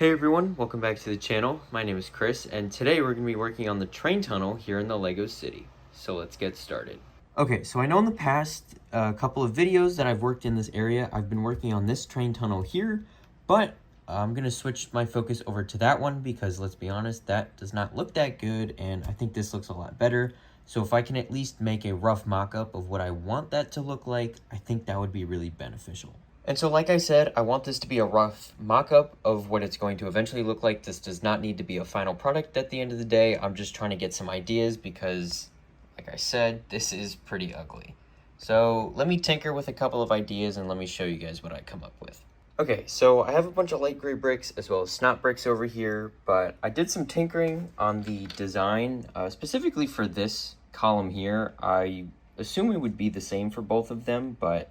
Hey everyone, welcome back to the channel. My name is Chris, and today we're going to be working on the train tunnel here in the Lego City. So let's get started. Okay, so I know in the past couple of videos that I've worked in this area, I've been working on this train tunnel here, but I'm going to switch my focus over to that one because let's be honest, that does not look that good, and I think this looks a lot better. So if I can at least make a rough mock-up of what I want that to look like, I think that would be really beneficial. And so like I said, I want this to be a rough mock-up of what it's going to eventually look like. This does not need to be a final product at the end of the day. I'm just trying to get some ideas because, like I said, this is pretty ugly. So let me tinker with a couple of ideas and let me show you guys what I come up with. Okay, so I have a bunch of light gray bricks as well as snot bricks over here, but I did some tinkering on the design, specifically for this column here. I assume it would be the same for both of them, but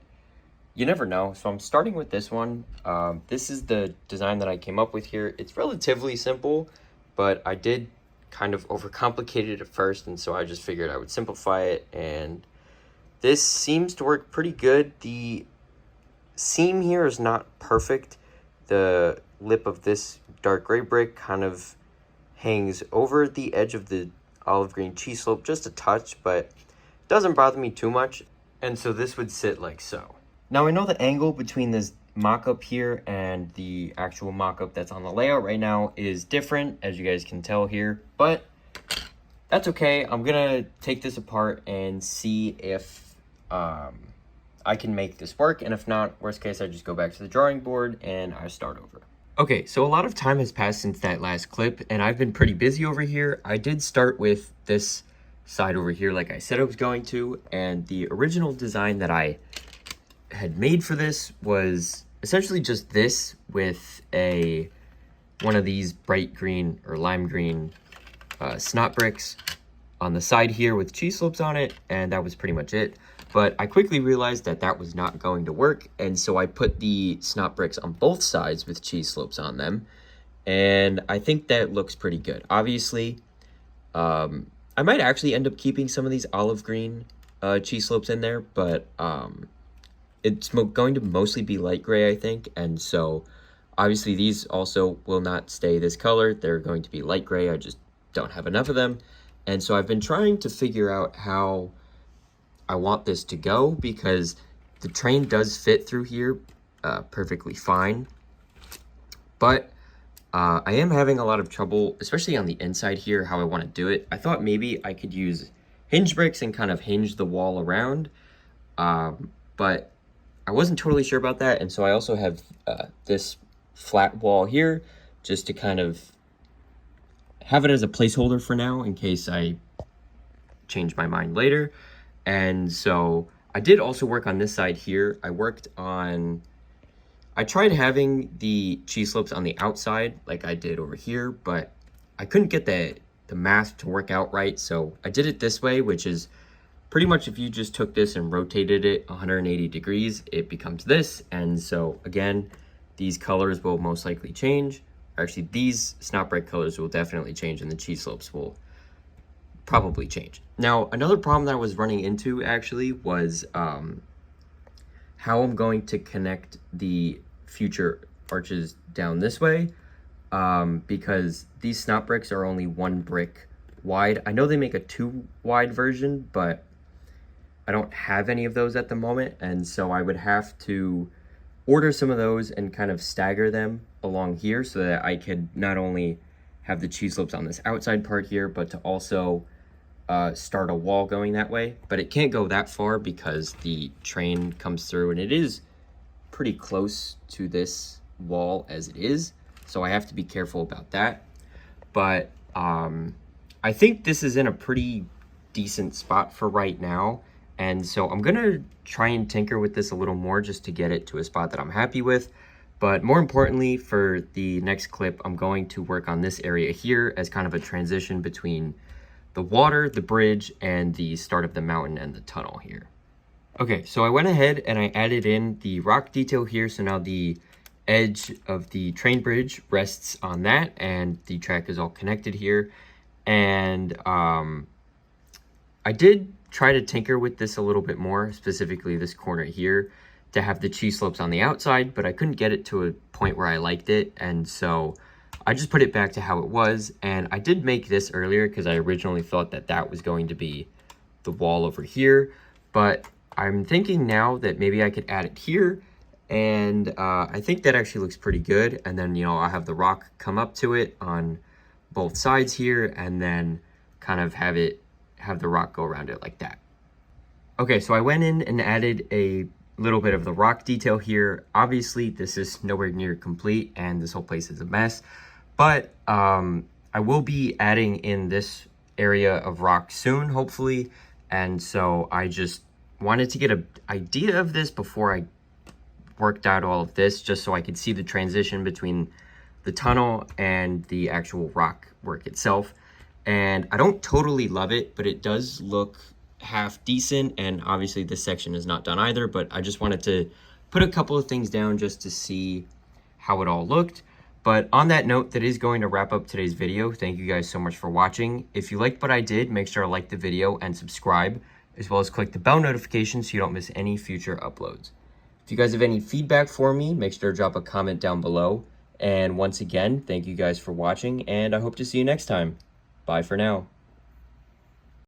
you never know. So I'm starting with this one. This is the design that I came up with here. It's relatively simple, but I did kind of overcomplicate it at first, and so I just figured I would simplify it, and this seems to work pretty good. The seam here is not perfect. The lip of this dark gray brick kind of hangs over the edge of the olive green cheese slope just a touch, but it doesn't bother me too much, and so this would sit like so. Now, I know the angle between this mock-up here and the actual mock-up that's on the layout right now is different, as you guys can tell here, but that's okay. I'm gonna take this apart and see if I can make this work, and if not, worst case, I just go back to the drawing board and I start over. Okay, so a lot of time has passed since that last clip, and I've been pretty busy over here. I did start with this side over here like I said I was going to, and the original design that I had made for this was essentially just this with one of these bright green or lime green snot bricks on the side here with cheese slopes on it, and that was pretty much it. But I quickly realized that that was not going to work, and so I put the snot bricks on both sides with cheese slopes on them, and I think that looks pretty good. Obviously, I might actually end up keeping some of these olive green cheese slopes in there, but it's going to mostly be light gray, I think, and so obviously these also will not stay this color. They're going to be light gray. I just don't have enough of them, and so I've been trying to figure out how I want this to go, because the train does fit through here perfectly fine, but I am having a lot of trouble, especially on the inside here, how I want to do it. I thought maybe I could use hinge bricks and kind of hinge the wall around, but I wasn't totally sure about that, and so I also have this flat wall here just to kind of have it as a placeholder for now in case I change my mind later. And so I did also work on this side here. I tried having the cheese slopes on the outside like I did over here, but I couldn't get the math to work out right, so I did it this way, which is pretty much if you just took this and rotated it 180 degrees, it becomes this. And so again, these colors will most likely change. Actually, these snot brick colors will definitely change, and the cheese slopes will probably change. Now, another problem that I was running into actually was how I'm going to connect the future arches down this way, because these snot bricks are only 1 brick wide. I know they make a 2 wide version, but I don't have any of those at the moment, and so I would have to order some of those and kind of stagger them along here so that I could not only have the cheese slopes on this outside part here, but to also start a wall going that way. But it can't go that far because the train comes through, and it is pretty close to this wall as it is, so I have to be careful about that. But I think this is in a pretty decent spot for right now. And so I'm gonna try and tinker with this a little more just to get it to a spot that I'm happy with. But more importantly, for the next clip, I'm going to work on this area here as kind of a transition between the water, the bridge, and the start of the mountain and the tunnel here. Okay, so I went ahead and I added in the rock detail here. So now the edge of the train bridge rests on that, and the track is all connected here. And I did try to tinker with this a little bit more, specifically this corner here, to have the cheese slopes on the outside, but I couldn't get it to a point where I liked it, and so I just put it back to how it was, and I did make this earlier because I originally thought that that was going to be the wall over here, but I'm thinking now that maybe I could add it here, and I think that actually looks pretty good. And then, you know, I'll have the rock come up to it on both sides here, and then kind of have the rock go around it like that. Okay, so I went in and added a little bit of the rock detail here. Obviously, this is nowhere near complete, and this whole place is a mess, but I will be adding in this area of rock soon, hopefully. And so I just wanted to get an idea of this before I worked out all of this, just so I could see the transition between the tunnel and the actual rock work itself. And I don't totally love it, but it does look half decent. And obviously this section is not done either, but I just wanted to put a couple of things down just to see how it all looked. But on that note, that is going to wrap up today's video. Thank you guys so much for watching. If you liked what I did, make sure to like the video and subscribe, as well as click the bell notification so you don't miss any future uploads. If you guys have any feedback for me, make sure to drop a comment down below. And once again, thank you guys for watching, and I hope to see you next time. Bye for now.